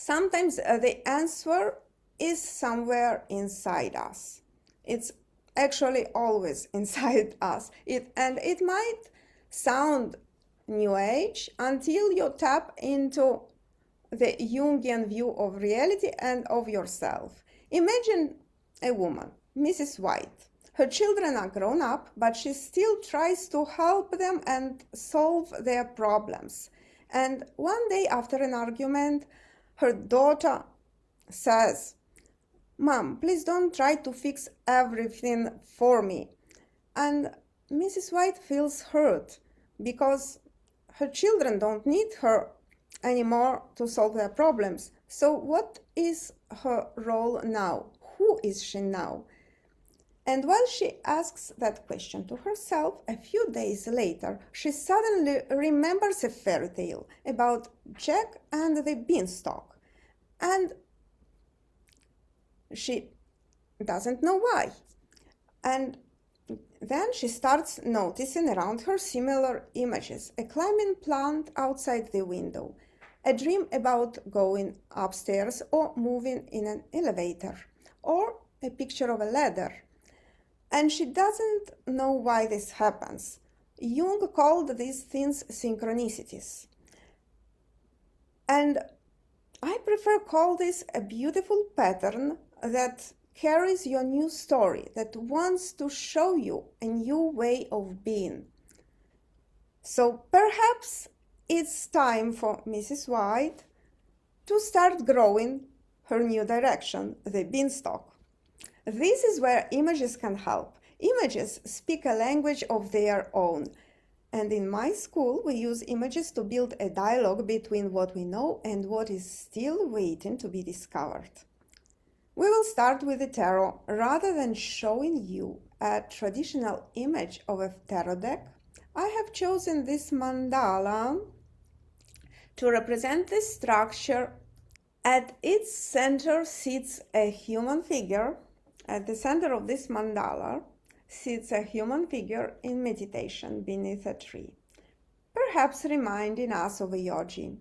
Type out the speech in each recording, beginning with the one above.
Sometimes the answer is somewhere inside us. It's actually always inside us. And it might sound New Age until you tap into the Jungian view of reality and of yourself. Imagine a woman, Mrs. White. Her children are grown up, but she still tries to help them and solve their problems. And one day after an argument, her daughter says, "Mom, please don't try to fix everything for me." And Mrs. White feels hurt because her children don't need her anymore to solve their problems. So what is her role now? Who is she now? And while she asks that question to herself, a few days later, she suddenly remembers a fairy tale about Jack and the Beanstalk. And she doesn't know why. And then she starts noticing around her similar images: a climbing plant outside the window, a dream about going upstairs or moving in an elevator, or a picture of a ladder. And she doesn't know why this happens. Jung called these things synchronicities. And I prefer call this a beautiful pattern that carries your new story, that wants to show you a new way of being. So perhaps it's time for Mrs. White to start growing her new direction, the beanstalk. This is where images can help. Images speak a language of their own. And in my school, we use images to build a dialogue between what we know and what is still waiting to be discovered. We will start with the tarot. Rather than showing you a traditional image of a tarot deck, I have chosen this mandala to represent the structure. At its center sits a human figure. At the center of this mandala sits a human figure in meditation beneath a tree, perhaps reminding us of a yogi.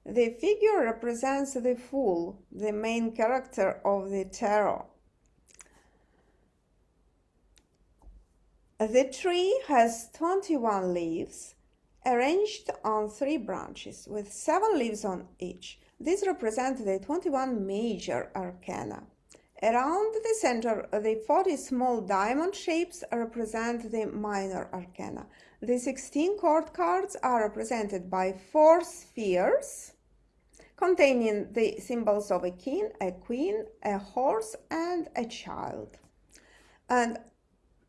The figure represents the Fool, the main character of the tarot. The tree has 21 leaves arranged on 3 branches with 7 leaves on each. These represent the 21 major arcana. Around the center, the 40 small diamond shapes represent the minor arcana. The 16 court cards are represented by 4 spheres containing the symbols of a king, a queen, a horse, and a child. And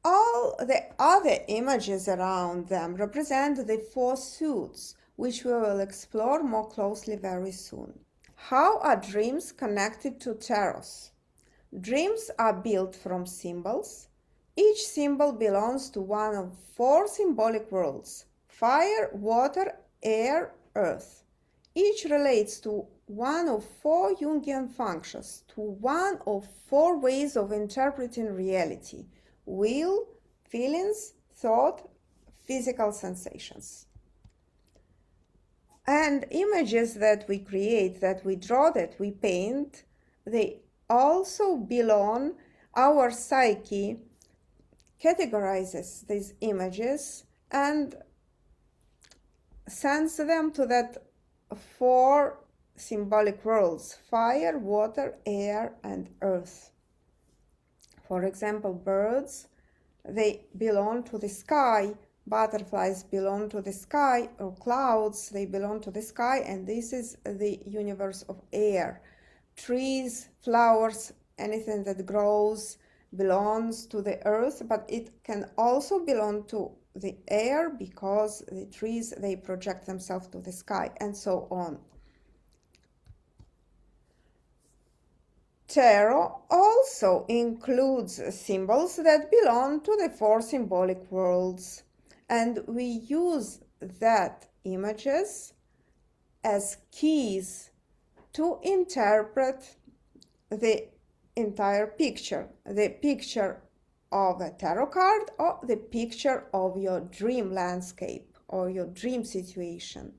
all the other images around them represent the 4 suits, which we will explore more closely very soon. How are dreams connected to tarots? Dreams are built from symbols. Each symbol belongs to one of 4 symbolic worlds: fire, water, air, earth. Each relates to one of 4 Jungian functions, to one of 4 ways of interpreting reality: will, feelings, thought, physical sensations. And images that we create, that we draw, that we paint, they also belong. Our psyche categorizes these images and sends them to that 4 symbolic worlds: fire, water, air, and earth. For example, birds, they belong to the sky. Butterflies belong to the sky, or clouds, they belong to the sky, and this is the universe of air. Trees, flowers, anything that grows belongs to the earth, but it can also belong to the air because the trees, they project themselves to the sky, and so on. Tarot also includes symbols that belong to the 4 symbolic worlds, and we use that images as keys to interpret the entire picture, the picture of a tarot card or the picture of your dream landscape or your dream situation.